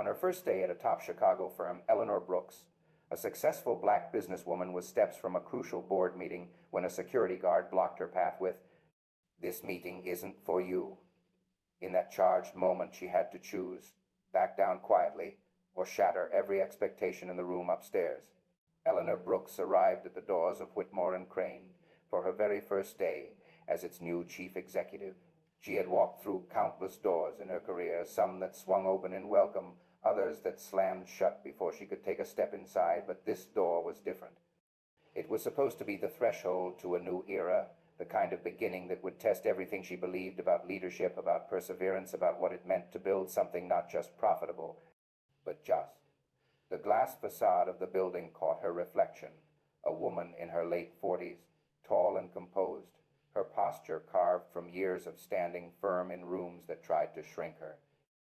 On her first day at a top Chicago firm, Eleanor Brooks, a successful black businesswoman, was steps from a crucial board meeting when a security guard blocked her path with, "This meeting isn't for you." In that charged moment, she had to choose, back down quietly or shatter every expectation in the room upstairs. Eleanor Brooks arrived at the doors of Whitmore and Crane for her very first day as its new chief executive. She had walked through countless doors in her career, some that swung open in welcome, others that slammed shut before she could take a step inside, but this door was different. It was supposed to be the threshold to a new era, the kind of beginning that would test everything she believed about leadership, about perseverance, about what it meant to build something not just profitable, but just. The glass facade of the building caught her reflection, a woman in her late 40s, tall and composed, her posture carved from years of standing firm in rooms that tried to shrink her.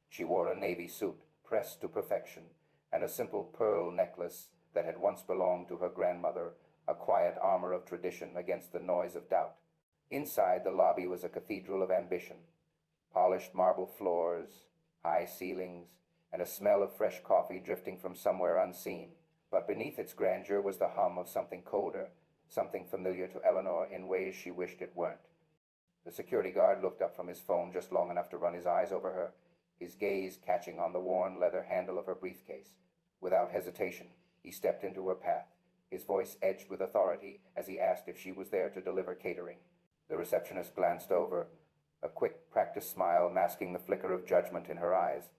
She wore a navy suit, pressed to perfection, and a simple pearl necklace that had once belonged to her grandmother, a quiet armor of tradition against the noise of doubt. Inside, the lobby was a cathedral of ambition. Polished marble floors, high ceilings, and a smell of fresh coffee drifting from somewhere unseen. But beneath its grandeur was the hum of something colder, something familiar to Eleanor in ways she wished it weren't. The security guard looked up from his phone just long enough to run his eyes over her, his gaze catching on the worn leather handle of her briefcase. Without hesitation, he stepped into her path, his voice edged with authority as he asked if she was there to deliver catering. The receptionist glanced over, a quick, practiced smile masking the flicker of judgment in her eyes.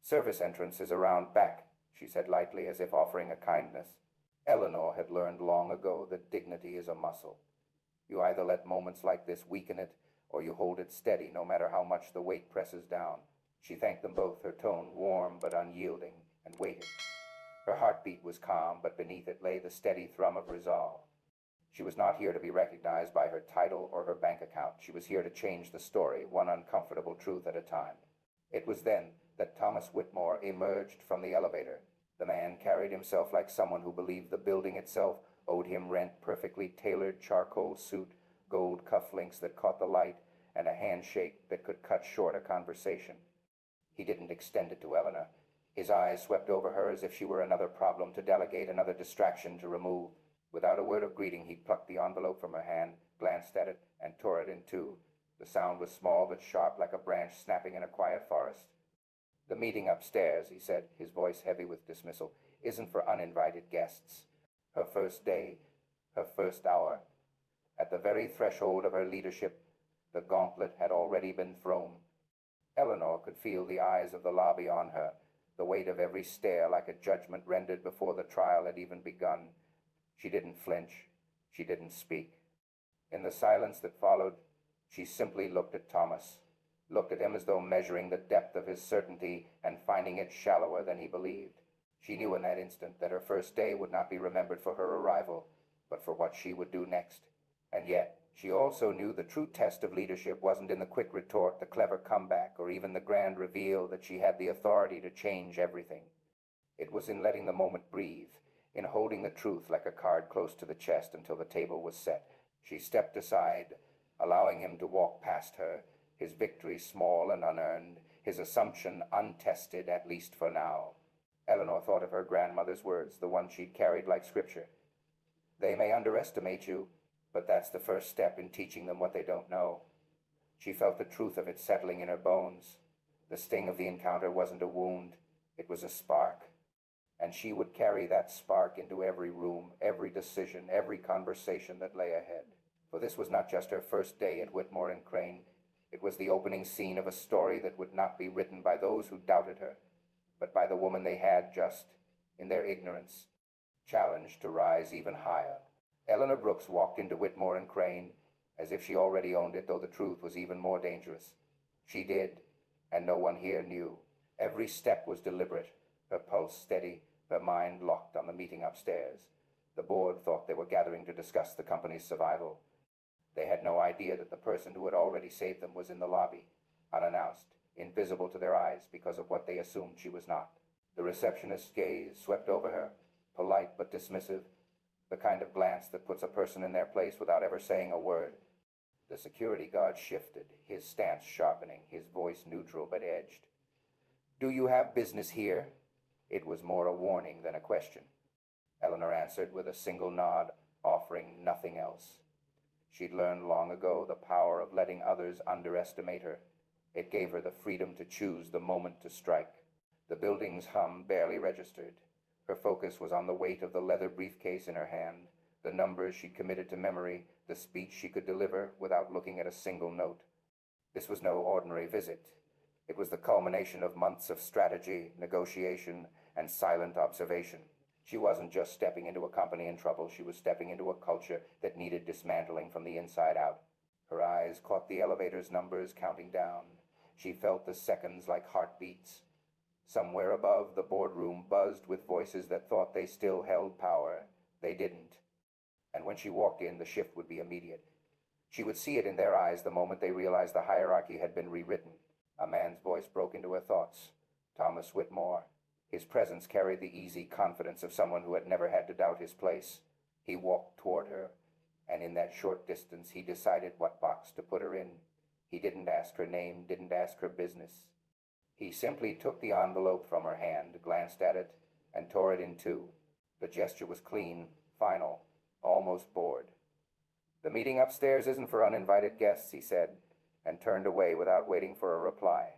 "Service entrance is around back," she said lightly, as if offering a kindness. Eleanor had learned long ago that dignity is a muscle. You either let moments like this weaken it, or you hold it steady no matter how much the weight presses down. She thanked them both, her tone warm but unyielding, and waited. Her heartbeat was calm, but beneath it lay the steady thrum of resolve. She was not here to be recognized by her title or her bank account. She was here to change the story, one uncomfortable truth at a time. It was then that Thomas Whitmore emerged from the elevator. The man carried himself like someone who believed the building itself owed him rent, perfectly tailored charcoal suit, gold cufflinks that caught the light, and a handshake that could cut short a conversation. He didn't extend it to Eleanor. His eyes swept over her as if she were another problem to delegate, another distraction to remove. Without a word of greeting, he plucked the envelope from her hand, glanced at it, and tore it in two. The sound was small but sharp, like a branch snapping in a quiet forest. "The meeting upstairs," he said, his voice heavy with dismissal, "isn't for uninvited guests." Her first day, her first hour. At the very threshold of her leadership, the gauntlet had already been thrown. Eleanor could feel the eyes of the lobby on her, the weight of every stare like a judgment rendered before the trial had even begun. She didn't flinch. She didn't speak. In the silence that followed, she simply looked at Thomas, looked at him as though measuring the depth of his certainty and finding it shallower than he believed. She knew in that instant that her first day would not be remembered for her arrival, but for what she would do next. And yet, she also knew the true test of leadership wasn't in the quick retort, the clever comeback, or even the grand reveal that she had the authority to change everything. It was in letting the moment breathe, in holding the truth like a card close to the chest until the table was set. She stepped aside, allowing him to walk past her, his victory small and unearned, his assumption untested, at least for now. Eleanor thought of her grandmother's words, the ones she'd carried like scripture. "They may underestimate you, but that's the first step in teaching them what they don't know." She felt the truth of it settling in her bones. The sting of the encounter wasn't a wound, it was a spark. And she would carry that spark into every room, every decision, every conversation that lay ahead. For this was not just her first day at Whitmore and Crane. It was the opening scene of a story that would not be written by those who doubted her, but by the woman they had just, in their ignorance, challenged to rise even higher. Eleanor Brooks walked into Whitmore and Crane as if she already owned it, though the truth was even more dangerous. She did, and no one here knew. Every step was deliberate, her pulse steady, her mind locked on the meeting upstairs. The board thought they were gathering to discuss the company's survival. They had no idea that the person who had already saved them was in the lobby, unannounced, invisible to their eyes because of what they assumed she was not. The receptionist's gaze swept over her, polite but dismissive, the kind of glance that puts a person in their place without ever saying a word. The security guard shifted, his stance sharpening, his voice neutral but edged. "Do you have business here?" It was more a warning than a question. Eleanor answered with a single nod, offering nothing else. She'd learned long ago the power of letting others underestimate her. It gave her the freedom to choose the moment to strike. The building's hum barely registered. Her focus was on the weight of the leather briefcase in her hand, the numbers she'd committed to memory, the speech she could deliver without looking at a single note. This was no ordinary visit. It was the culmination of months of strategy, negotiation, and silent observation. She wasn't just stepping into a company in trouble, she was stepping into a culture that needed dismantling from the inside out. Her eyes caught the elevator's numbers counting down. She felt the seconds like heartbeats. Somewhere above, the boardroom buzzed with voices that thought they still held power. They didn't. And when she walked in, the shift would be immediate. She would see it in their eyes the moment they realized the hierarchy had been rewritten. A man's voice broke into her thoughts. Thomas Whitmore. His presence carried the easy confidence of someone who had never had to doubt his place. He walked toward her, and in that short distance he decided what box to put her in. He didn't ask her name, didn't ask her business. He simply took the envelope from her hand, glanced at it, and tore it in two. The gesture was clean, final, almost bored. "The meeting upstairs isn't for uninvited guests," he said, and turned away without waiting for a reply.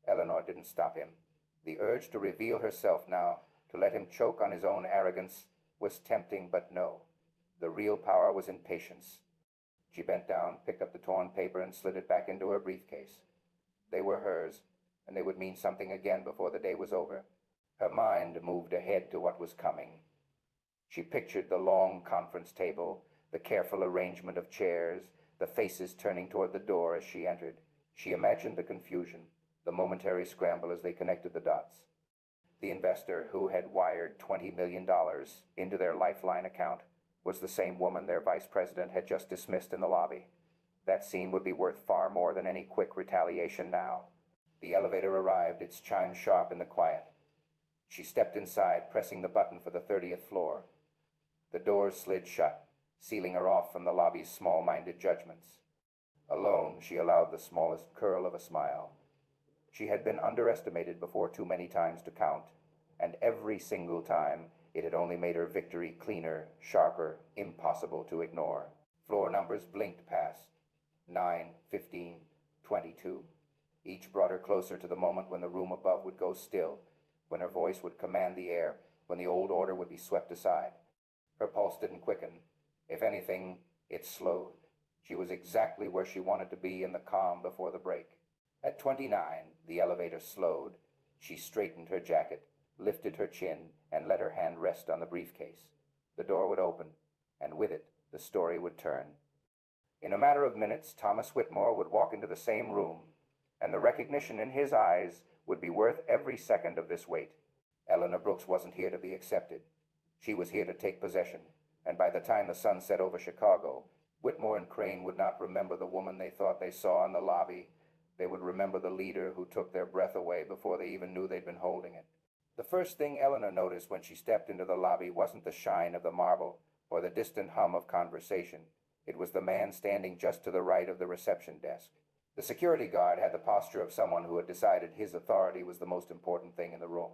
Eleanor didn't stop him. The urge to reveal herself now, to let him choke on his own arrogance, was tempting, but no. The real power was in patience. She bent down, picked up the torn paper, and slid it back into her briefcase. They were hers, and they would mean something again before the day was over. Her mind moved ahead to what was coming. She pictured the long conference table, the careful arrangement of chairs, the faces turning toward the door as she entered. She imagined the confusion, the momentary scramble as they connected the dots. The investor who had wired $20 million into their Lifeline account was the same woman their vice president had just dismissed in the lobby. That scene would be worth far more than any quick retaliation now. The elevator arrived, its chimes sharp in the quiet. She stepped inside, pressing the button for the 30th floor. The doors slid shut, sealing her off from the lobby's small-minded judgments. Alone, she allowed the smallest curl of a smile. She had been underestimated before too many times to count, and every single time it had only made her victory cleaner, sharper, impossible to ignore. Floor numbers blinked past. 9, 15, 22. Each brought her closer to the moment when the room above would go still, when her voice would command the air, when the old order would be swept aside. Her pulse didn't quicken. If anything, it slowed. She was exactly where she wanted to be in the calm before the break. At 29, the elevator slowed. She straightened her jacket, lifted her chin, and let her hand rest on the briefcase. The door would open, and with it, the story would turn. In a matter of minutes, Thomas Whitmore would walk into the same room, and the recognition in his eyes would be worth every second of this wait. Eleanor Brooks wasn't here to be accepted. She was here to take possession, and by the time the sun set over Chicago, Whitmore and Crane would not remember the woman they thought they saw in the lobby. They would remember the leader who took their breath away before they even knew they'd been holding it. The first thing Eleanor noticed when she stepped into the lobby wasn't the shine of the marble or the distant hum of conversation. It was the man standing just to the right of the reception desk. The security guard had the posture of someone who had decided his authority was the most important thing in the room.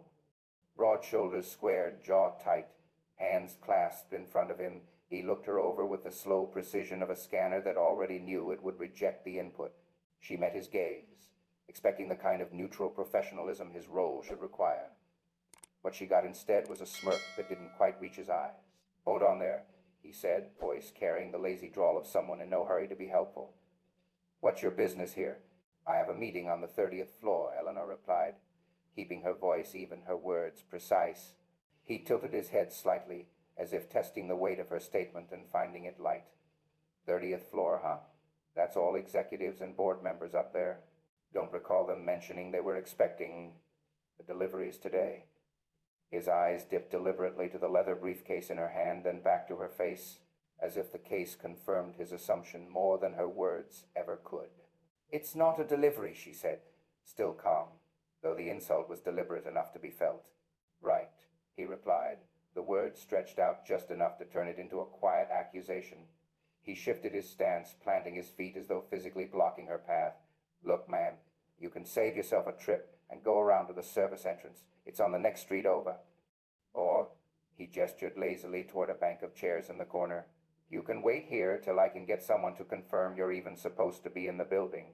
Broad shoulders squared, jaw tight, hands clasped in front of him, he looked her over with the slow precision of a scanner that already knew it would reject the input. She met his gaze, expecting the kind of neutral professionalism his role should require. What she got instead was a smirk that didn't quite reach his eyes. "Hold on there," he said, voice carrying the lazy drawl of someone in no hurry to be helpful. "What's your business here?" "I have a meeting on the 30th floor," Eleanor replied, keeping her voice even, her words precise. He tilted his head slightly, as if testing the weight of her statement and finding it light. 30th floor, huh? That's all executives and board members up there. Don't recall them mentioning they were expecting the deliveries today. His eyes dipped deliberately to the leather briefcase in her hand, then back to her face, as if the case confirmed his assumption more than her words ever could. "It's not a delivery," she said, still calm, though the insult was deliberate enough to be felt. "Right," he replied, the words stretched out just enough to turn it into a quiet accusation. He shifted his stance, planting his feet as though physically blocking her path. "Look, ma'am, you can save yourself a trip, and go around to the service entrance. It's on the next street over. Or, he gestured lazily toward a bank of chairs in the corner, you can wait here till I can get someone to confirm you're even supposed to be in the building.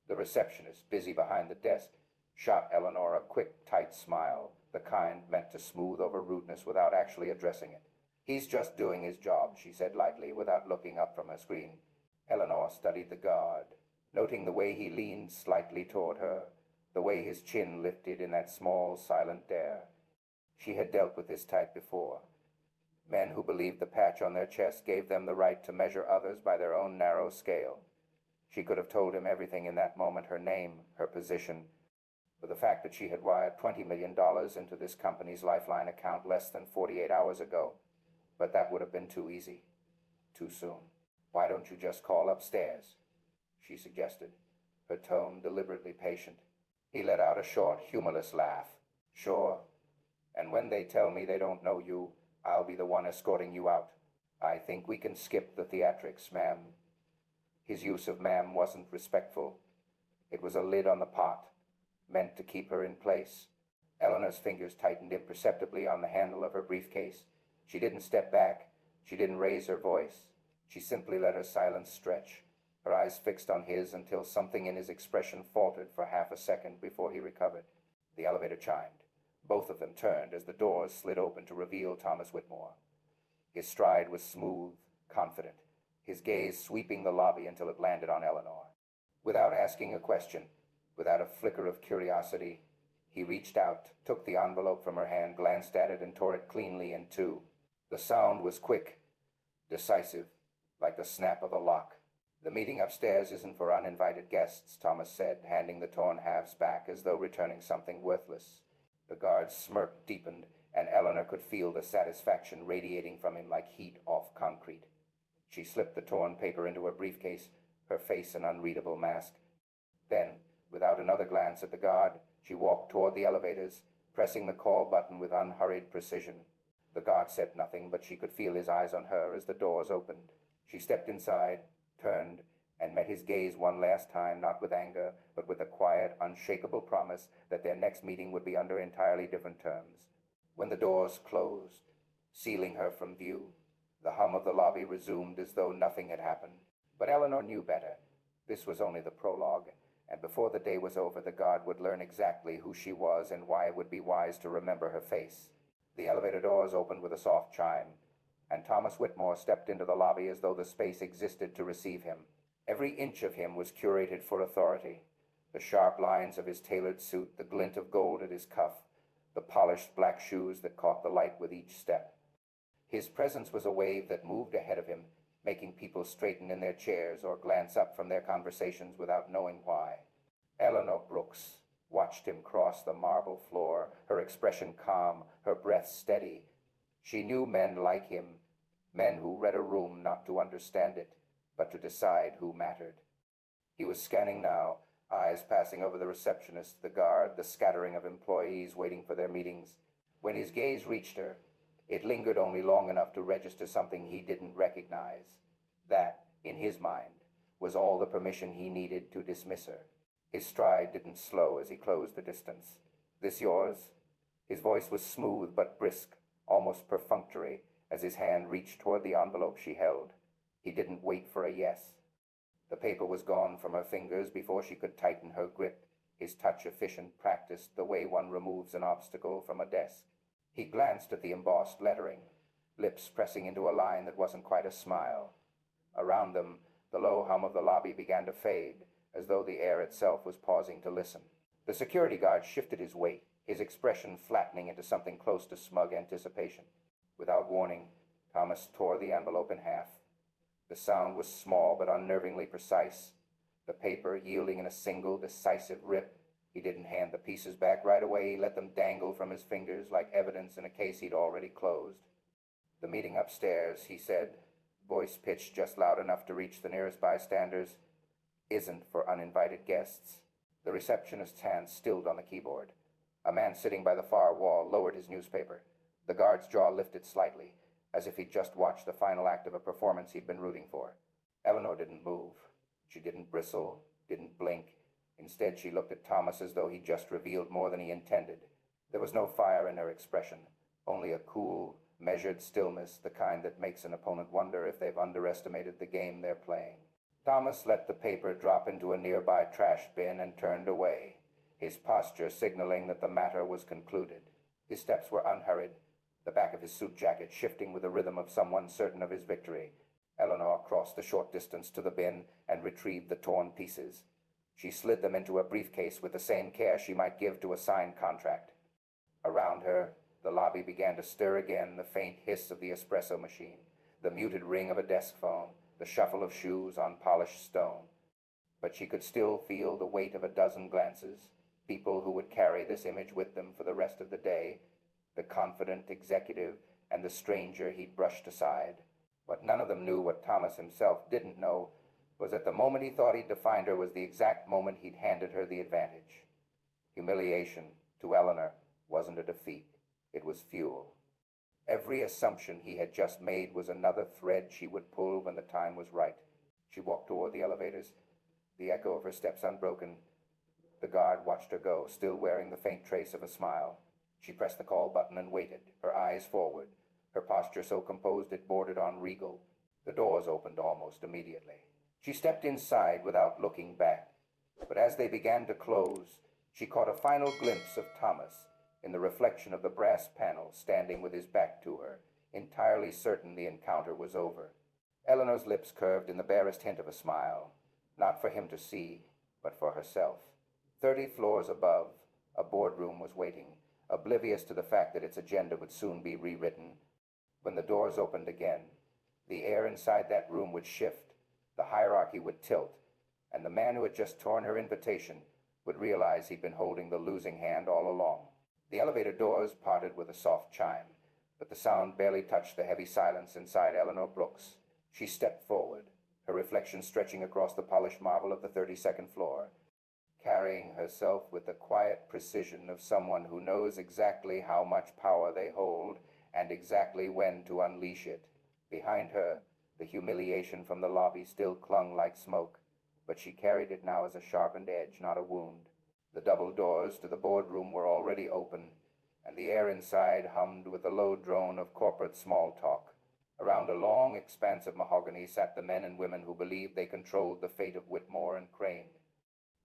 The receptionist, busy behind the desk, shot Eleanor a quick, tight smile, the kind meant to smooth over rudeness without actually addressing it. He's just doing his job, she said lightly, without looking up from her screen. Eleanor studied the guard, noting the way he leaned slightly toward her, the way his chin lifted in that small, silent dare. She had dealt with this type before. Men who believed the patch on their chest gave them the right to measure others by their own narrow scale. She could have told him everything in that moment, her name, her position, but the fact that she had wired $20 million into this company's lifeline account less than 48 hours ago. But that would have been too easy, too soon. Why don't you just call upstairs? She suggested, her tone deliberately patient. He let out a short, humorless laugh. Sure. And when they tell me they don't know you, I'll be the one escorting you out. I think we can skip the theatrics, ma'am. His use of ma'am wasn't respectful. It was a lid on the pot, meant to keep her in place. Eleanor's fingers tightened imperceptibly on the handle of her briefcase. She didn't step back. She didn't raise her voice. She simply let her silence stretch, her eyes fixed on his until something in his expression faltered for half a second before he recovered. The elevator chimed. Both of them turned as the doors slid open to reveal Thomas Whitmore. His stride was smooth, confident, his gaze sweeping the lobby until it landed on Eleanor. Without asking a question, without a flicker of curiosity, he reached out, took the envelope from her hand, glanced at it, and tore it cleanly in two. The sound was quick, decisive, like the snap of a lock. The meeting upstairs isn't for uninvited guests, Thomas said, handing the torn halves back as though returning something worthless. The guard's smirk deepened, and Eleanor could feel the satisfaction radiating from him like heat off concrete. She slipped the torn paper into her briefcase, her face an unreadable mask. Then, without another glance at the guard, she walked toward the elevators, pressing the call button with unhurried precision. The guard said nothing, but she could feel his eyes on her as the doors opened. She stepped inside, turned, and met his gaze one last time, not with anger, but with a quiet, unshakable promise that their next meeting would be under entirely different terms. When the doors closed, sealing her from view, the hum of the lobby resumed as though nothing had happened. But Eleanor knew better. This was only the prologue, and before the day was over, the guard would learn exactly who she was and why it would be wise to remember her face. The elevator doors opened with a soft chime, and Thomas Whitmore stepped into the lobby as though the space existed to receive him. Every inch of him was curated for authority. The sharp lines of his tailored suit, the glint of gold at his cuff, the polished black shoes that caught the light with each step. His presence was a wave that moved ahead of him, making people straighten in their chairs or glance up from their conversations without knowing why. Eleanor Brooks watched him cross the marble floor, her expression calm, her breath steady. She knew men like him, men who read a room not to understand it, but to decide who mattered. He was scanning now, eyes passing over the receptionist, the guard, the scattering of employees waiting for their meetings. When his gaze reached her, it lingered only long enough to register something he didn't recognize. That, in his mind, was all the permission he needed to dismiss her. His stride didn't slow as he closed the distance. "This yours?" His voice was smooth but brisk, almost perfunctory, as his hand reached toward the envelope she held. He didn't wait for a yes. The paper was gone from her fingers before she could tighten her grip, his touch efficient, practiced the way one removes an obstacle from a desk. He glanced at the embossed lettering, lips pressing into a line that wasn't quite a smile. Around them, the low hum of the lobby began to fade, as though the air itself was pausing to listen. The security guard shifted his weight, his expression flattening into something close to smug anticipation. Without warning, Thomas tore the envelope in half. The sound was small but unnervingly precise, the paper yielding in a single, decisive rip. He didn't hand the pieces back right away. He let them dangle from his fingers like evidence in a case he'd already closed. "The meeting upstairs," he said, voice pitched just loud enough to reach the nearest bystanders, "isn't for uninvited guests." The receptionist's hand stilled on the keyboard. A man sitting by the far wall lowered his newspaper. The guard's jaw lifted slightly, as if he'd just watched the final act of a performance he'd been rooting for. Eleanor didn't move. She didn't bristle, didn't blink. Instead, she looked at Thomas as though he'd just revealed more than he intended. There was no fire in her expression, only a cool, measured stillness, the kind that makes an opponent wonder if they've underestimated the game they're playing. Thomas let the paper drop into a nearby trash bin and turned away, his posture signaling that the matter was concluded. His steps were unhurried, the back of his suit jacket shifting with the rhythm of someone certain of his victory. Eleanor crossed the short distance to the bin and retrieved the torn pieces. She slid them into a briefcase with the same care she might give to a signed contract. Around her, the lobby began to stir again, the faint hiss of the espresso machine, the muted ring of a desk phone, the shuffle of shoes on polished stone. But she could still feel the weight of a dozen glances, people who would carry this image with them for the rest of the day, the confident executive and the stranger he'd brushed aside. What none of them knew, what Thomas himself didn't know, was that the moment he thought he'd defined her was the exact moment he'd handed her the advantage. Humiliation, to Eleanor, wasn't a defeat. It was fuel. Every assumption he had just made was another thread she would pull when the time was right. She walked toward the elevators, the echo of her steps unbroken. The guard watched her go, still wearing the faint trace of a smile. She pressed the call button and waited, her eyes forward, her posture so composed it bordered on regal. The doors opened almost immediately. She stepped inside without looking back, but as they began to close, she caught a final glimpse of Thomas in the reflection of the brass panel, standing with his back to her, entirely certain the encounter was over. Eleanor's lips curved in the barest hint of a smile, not for him to see, but for herself. 30 floors above, a boardroom was waiting, oblivious to the fact that its agenda would soon be rewritten. When the doors opened again, the air inside that room would shift, the hierarchy would tilt, and the man who had just torn her invitation would realize he'd been holding the losing hand all along. The elevator doors parted with a soft chime, but the sound barely touched the heavy silence inside Eleanor Brooks. She stepped forward, her reflection stretching across the polished marble of the 32nd floor, carrying herself with the quiet precision of someone who knows exactly how much power they hold and exactly when to unleash it. Behind her, the humiliation from the lobby still clung like smoke, but she carried it now as a sharpened edge, not a wound. The double doors to the boardroom were already open, and the air inside hummed with the low drone of corporate small talk. Around a long expanse of mahogany sat the men and women who believed they controlled the fate of Whitmore and Crane.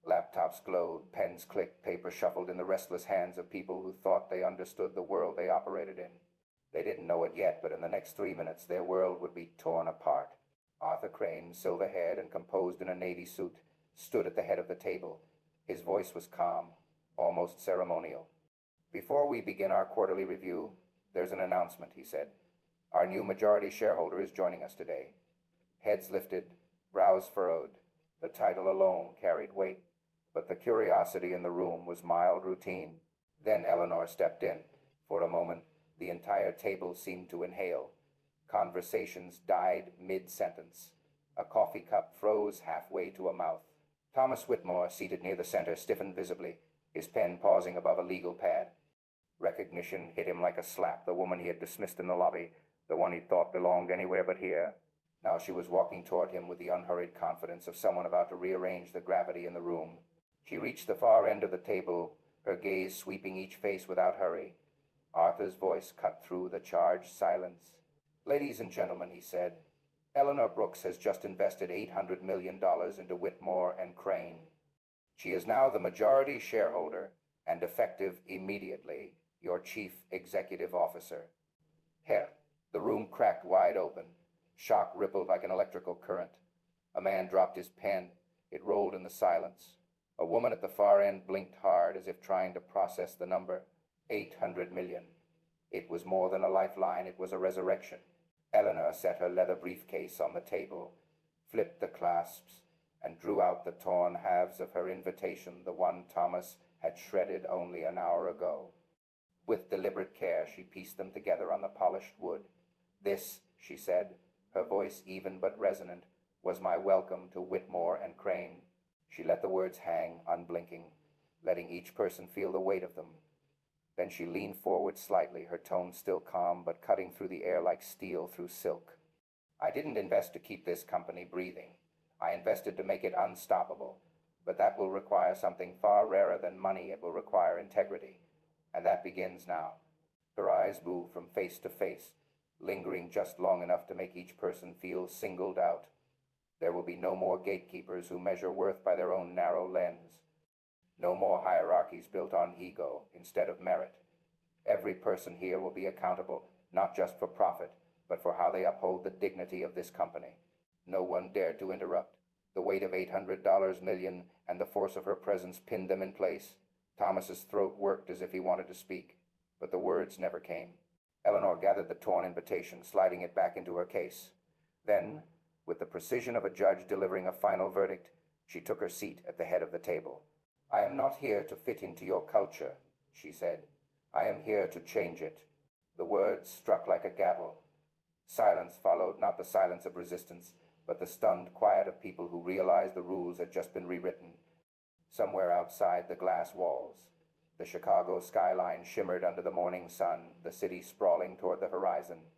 Laptops glowed, pens clicked, paper shuffled in the restless hands of people who thought they understood the world they operated in. They didn't know it yet, but in the next 3 minutes their world would be torn apart. Arthur Crane, silver-haired and composed in a navy suit, stood at the head of the table. His voice was calm, almost ceremonial. "Before we begin our quarterly review, there's an announcement," he said. "Our new majority shareholder is joining us today." Heads lifted, brows furrowed. The title alone carried weight, but the curiosity in the room was mild routine. Then Eleanor stepped in. For a moment, the entire table seemed to inhale. Conversations died mid-sentence. A coffee cup froze halfway to a mouth. Thomas Whitmore, seated near the center, stiffened visibly, his pen pausing above a legal pad. Recognition hit him like a slap, the woman he had dismissed in the lobby, the one he thought belonged anywhere but here. Now she was walking toward him with the unhurried confidence of someone about to rearrange the gravity in the room. She reached the far end of the table, her gaze sweeping each face without hurry. Arthur's voice cut through the charged silence. "Ladies and gentlemen," he said, "Eleanor Brooks has just invested $800 million into Whitmore and Crane. She is now the majority shareholder and, effective immediately, your chief executive officer." Hell, the room cracked wide open. Shock rippled like an electrical current. A man dropped his pen. It rolled in the silence. A woman at the far end blinked hard as if trying to process the number. 800 million. It was more than a lifeline, it was a resurrection. Eleanor set her leather briefcase on the table, flipped the clasps, and drew out the torn halves of her invitation, the one Thomas had shredded only an hour ago. With deliberate care, she pieced them together on the polished wood. "This," she said, her voice even but resonant, "was my welcome to Whitmore and Crane." She let the words hang, unblinking, letting each person feel the weight of them. Then she leaned forward slightly, her tone still calm, but cutting through the air like steel through silk. "I didn't invest to keep this company breathing. I invested to make it unstoppable. But that will require something far rarer than money. It will require integrity. And that begins now. Her eyes moved from face to face, lingering just long enough to make each person feel singled out. There will be no more gatekeepers who measure worth by their own narrow lens. No more hierarchies built on ego instead of merit. Every person here will be accountable, not just for profit, but for how they uphold the dignity of this company. No one dared to interrupt. The weight of $800 million and the force of her presence pinned them in place. Thomas's throat worked as if he wanted to speak, but the words never came. Eleanor gathered the torn invitation, sliding it back into her case. Then, with the precision of a judge delivering a final verdict, she took her seat at the head of the table. "I am not here to fit into your culture," she said. "I am here to change it." The words struck like a gavel. Silence followed, not the silence of resistance, but the stunned quiet of people who realized the rules had just been rewritten. Somewhere outside the glass walls, the Chicago skyline shimmered under the morning sun, the city sprawling toward the horizon.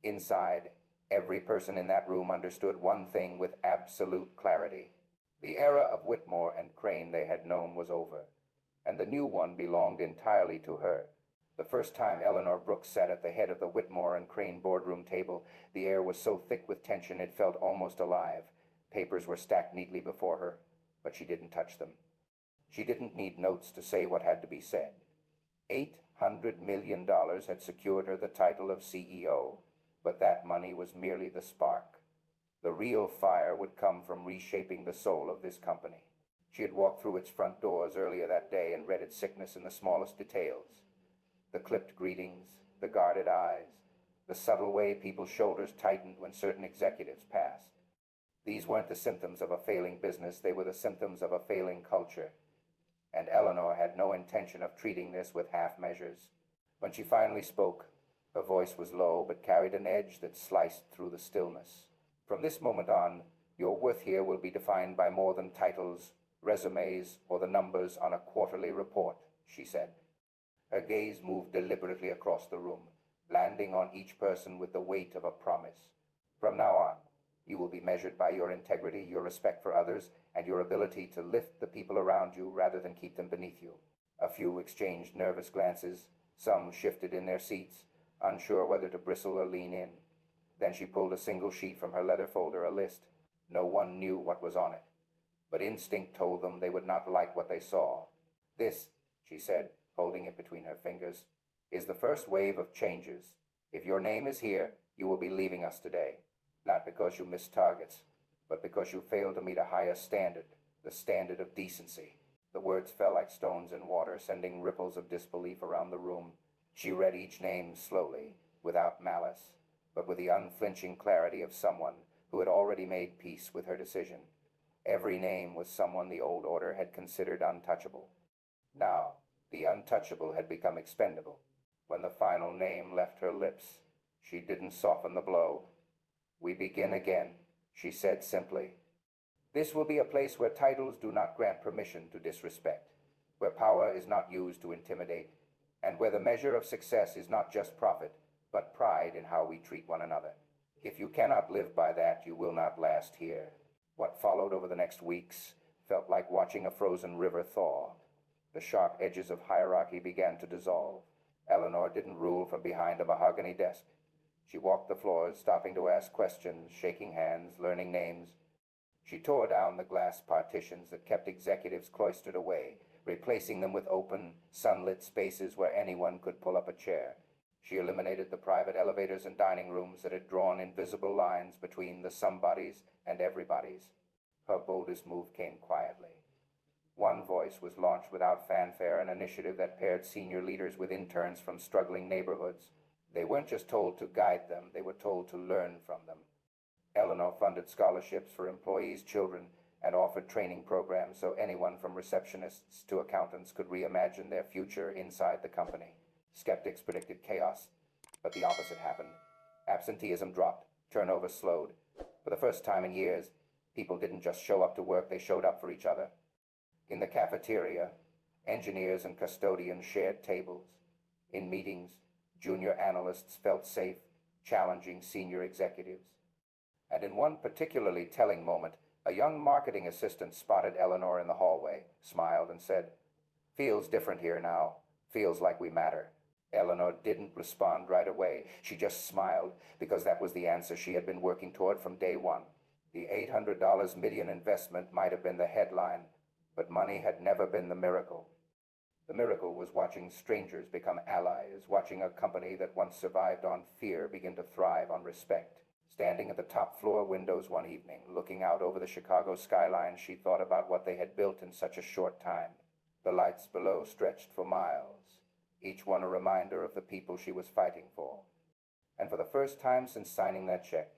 Inside, every person in that room understood one thing with absolute clarity. The era of Whitmore and Crane they had known was over, and the new one belonged entirely to her. The first time Eleanor Brooks sat at the head of the Whitmore and Crane boardroom table, the air was so thick with tension it felt almost alive. Papers were stacked neatly before her, but she didn't touch them. She didn't need notes to say what had to be said. $800 million had secured her the title of CEO, but that money was merely the spark. The real fire would come from reshaping the soul of this company. She had walked through its front doors earlier that day and read its sickness in the smallest details. The clipped greetings, the guarded eyes, the subtle way people's shoulders tightened when certain executives passed. These weren't the symptoms of a failing business, they were the symptoms of a failing culture. And Eleanor had no intention of treating this with half measures. When she finally spoke, her voice was low but carried an edge that sliced through the stillness. "From this moment on, your worth here will be defined by more than titles, resumes, or the numbers on a quarterly report," she said. Her gaze moved deliberately across the room, landing on each person with the weight of a promise. "From now on, you will be measured by your integrity, your respect for others, and your ability to lift the people around you rather than keep them beneath you." A few exchanged nervous glances. Some shifted in their seats, unsure whether to bristle or lean in. Then she pulled a single sheet from her leather folder, a list. No one knew what was on it, but instinct told them they would not like what they saw. "This," she said, holding it between her fingers, "is the first wave of changes. If your name is here, you will be leaving us today. Not because you missed targets, but because you failed to meet a higher standard, the standard of decency." The words fell like stones in water, sending ripples of disbelief around the room. She read each name slowly, without malice, but with the unflinching clarity of someone who had already made peace with her decision. Every name was someone the old order had considered untouchable. Now, the untouchable had become expendable. When the final name left her lips, she didn't soften the blow. "We begin again," she said simply. "This will be a place where titles do not grant permission to disrespect, where power is not used to intimidate, and where the measure of success is not just profit, but pride in how we treat one another. If you cannot live by that, you will not last here." What followed over the next weeks felt like watching a frozen river thaw. The sharp edges of hierarchy began to dissolve. Eleanor didn't rule from behind a mahogany desk. She walked the floors, stopping to ask questions, shaking hands, learning names. She tore down the glass partitions that kept executives cloistered away, replacing them with open, sunlit spaces where anyone could pull up a chair. She eliminated the private elevators and dining rooms that had drawn invisible lines between the somebodies and everybodies. Her boldest move came quietly. One voice was launched without fanfare, an initiative that paired senior leaders with interns from struggling neighborhoods. They weren't just told to guide them, they were told to learn from them. Eleanor funded scholarships for employees' children and offered training programs so anyone from receptionists to accountants could reimagine their future inside the company. Skeptics predicted chaos, but the opposite happened. Absenteeism dropped, turnover slowed. For the first time in years, people didn't just show up to work, they showed up for each other. In the cafeteria, engineers and custodians shared tables. In meetings, junior analysts felt safe, challenging senior executives. And in one particularly telling moment, A young marketing assistant spotted Eleanor in the hallway, smiled, and said, "Feels different here now. Feels like we matter." Eleanor didn't respond right away. She just smiled, because that was the answer she had been working toward from day one. The $800 million investment might have been the headline, but money had never been the miracle. The miracle was watching strangers become allies, watching a company that once survived on fear begin to thrive on respect. Standing at the top floor windows one evening, looking out over the Chicago skyline, she thought about what they had built in such a short time. The lights below stretched for miles, each one a reminder of the people she was fighting for. And for the first time since signing that check,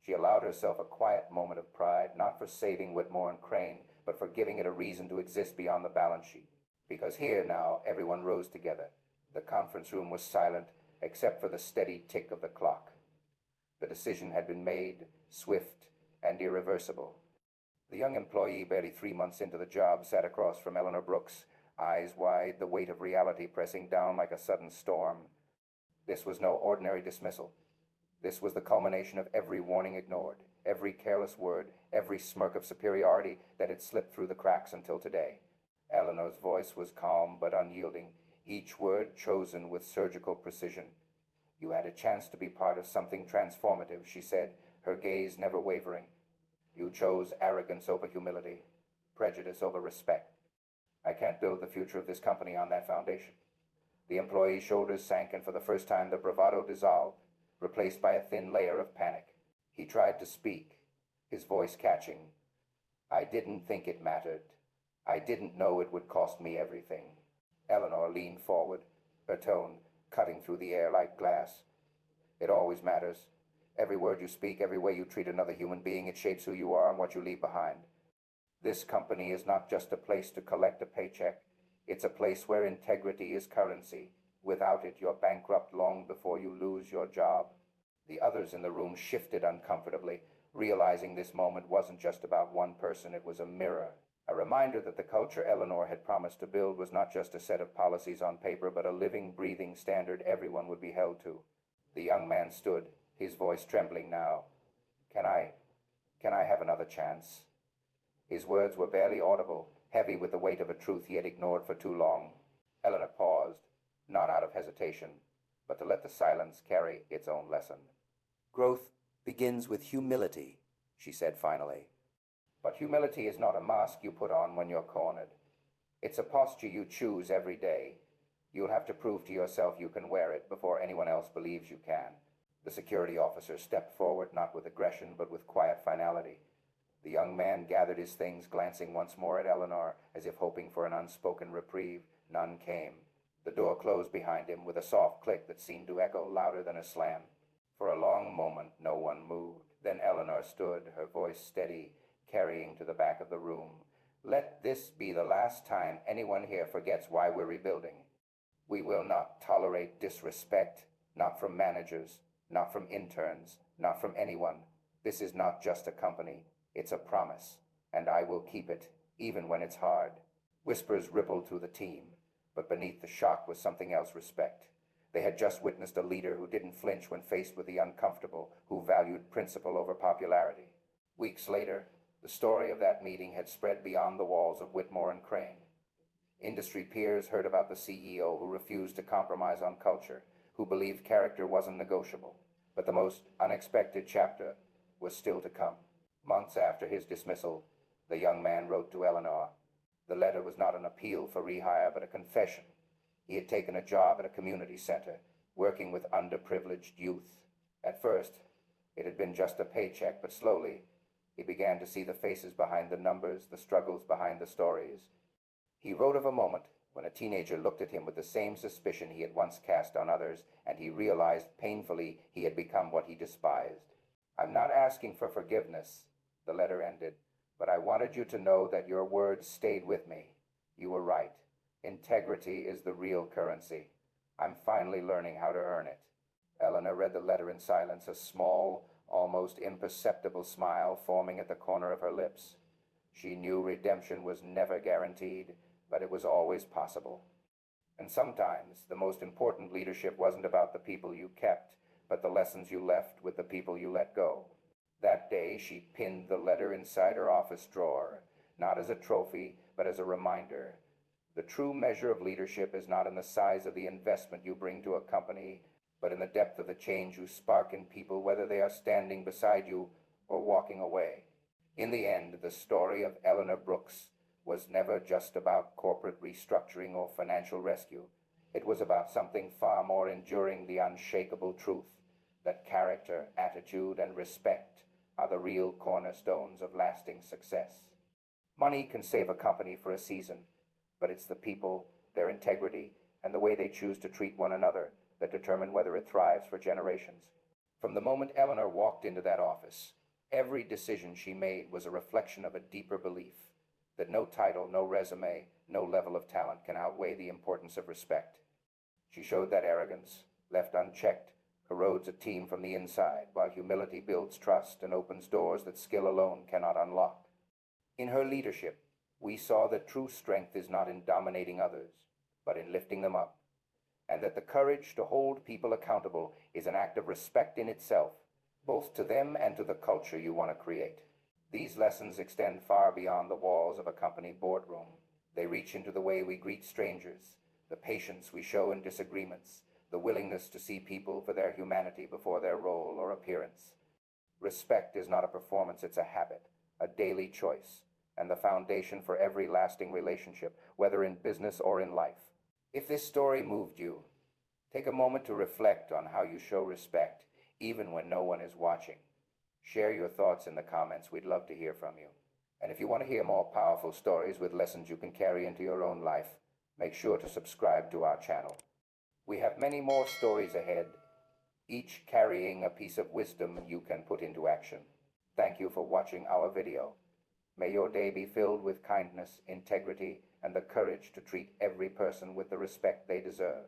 she allowed herself a quiet moment of pride, not for saving Whitmore and Crane, but for giving it a reason to exist beyond the balance sheet. Because here now, everyone rose together. The conference room was silent, except for the steady tick of the clock. The decision had been made, swift and irreversible. The young employee, barely 3 months into the job, sat across from Eleanor Brooks, eyes wide, the weight of reality pressing down like a sudden storm. This was no ordinary dismissal. This was the culmination of every warning ignored, every careless word, every smirk of superiority that had slipped through the cracks until today. Eleanor's voice was calm but unyielding, each word chosen with surgical precision. "You had a chance to be part of something transformative," she said, her gaze never wavering. "You chose arrogance over humility, prejudice over respect. I can't build the future of this company on that foundation." The employee's shoulders sank, and for the first time the bravado dissolved, replaced by a thin layer of panic. He tried to speak, his voice catching. "I didn't think it mattered. I didn't know it would cost me everything." Eleanor leaned forward, her tone cutting through the air like glass. "It always matters. Every word you speak, every way you treat another human being, it shapes who you are and what you leave behind. This company is not just a place to collect a paycheck. It's a place where integrity is currency. Without it, you're bankrupt long before you lose your job." The others in the room shifted uncomfortably, realizing this moment wasn't just about one person, it was a mirror. A reminder that the culture Eleanor had promised to build was not just a set of policies on paper, but a living, breathing standard everyone would be held to. The young man stood, his voice trembling now. Can I have another chance?" His words were barely audible, heavy with the weight of a truth he had ignored for too long. Eleanor paused, not out of hesitation, but to let the silence carry its own lesson. "Growth begins with humility," she said finally. "But humility is not a mask you put on when you're cornered. It's a posture you choose every day. You'll have to prove to yourself you can wear it before anyone else believes you can." The security officer stepped forward, not with aggression, but with quiet finality. The young man gathered his things, glancing once more at Eleanor, as if hoping for an unspoken reprieve. None came. The door closed behind him with a soft click that seemed to echo louder than a slam. For a long moment, no one moved. Then Eleanor stood, her voice steady, carrying to the back of the room. "Let this be the last time anyone here forgets why we're rebuilding. We will not tolerate disrespect, not from managers, not from interns, not from anyone. This is not just a company. It's a promise, and I will keep it, even when it's hard." Whispers rippled through the team, but beneath the shock was something else: respect. They had just witnessed a leader who didn't flinch when faced with the uncomfortable, who valued principle over popularity. Weeks later, the story of that meeting had spread beyond the walls of Whitmore and Crane. Industry peers heard about the CEO who refused to compromise on culture, who believed character wasn't negotiable. But the most unexpected chapter was still to come. Months after his dismissal, the young man wrote to Eleanor. The letter was not an appeal for rehire, but a confession. He had taken a job at a community center, working with underprivileged youth. At first, it had been just a paycheck, but slowly, he began to see the faces behind the numbers, the struggles behind the stories. He wrote of a moment when a teenager looked at him with the same suspicion he had once cast on others, and he realized painfully he had become what he despised. "I'm not asking for forgiveness," the letter ended, "but I wanted you to know that your words stayed with me. You were right. Integrity is the real currency. I'm finally learning how to earn it." Eleanor read the letter in silence, a small, almost imperceptible smile forming at the corner of her lips. She knew redemption was never guaranteed, but it was always possible. And sometimes the most important leadership wasn't about the people you kept, but the lessons you left with the people you let go. That day, she pinned the letter inside her office drawer, not as a trophy, but as a reminder. The true measure of leadership is not in the size of the investment you bring to a company, but in the depth of the change you spark in people, whether they are standing beside you or walking away. In the end, the story of Eleanor Brooks was never just about corporate restructuring or financial rescue. It was about something far more enduring, the unshakable truth that character, attitude, and respect are the real cornerstones of lasting success. Money can save a company for a season, but it's the people, their integrity, and the way they choose to treat one another that determine whether it thrives for generations. From the moment Eleanor walked into that office, every decision she made was a reflection of a deeper belief that no title, no resume, no level of talent can outweigh the importance of respect. She showed that arrogance, left unchecked, corrodes a team from the inside, while humility builds trust and opens doors that skill alone cannot unlock. In her leadership, we saw that true strength is not in dominating others, but in lifting them up, and that the courage to hold people accountable is an act of respect in itself, both to them and to the culture you want to create. These lessons extend far beyond the walls of a company boardroom. They reach into the way we greet strangers, the patience we show in disagreements, the willingness to see people for their humanity before their role or appearance. Respect is not a performance, it's a habit, a daily choice, and the foundation for every lasting relationship, whether in business or in life. If this story moved you, take a moment to reflect on how you show respect, even when no one is watching. Share your thoughts in the comments. We'd love to hear from you. And if you want to hear more powerful stories with lessons you can carry into your own life, make sure to subscribe to our channel. We have many more stories ahead, each carrying a piece of wisdom you can put into action. Thank you for watching our video. May your day be filled with kindness, integrity, and the courage to treat every person with the respect they deserve.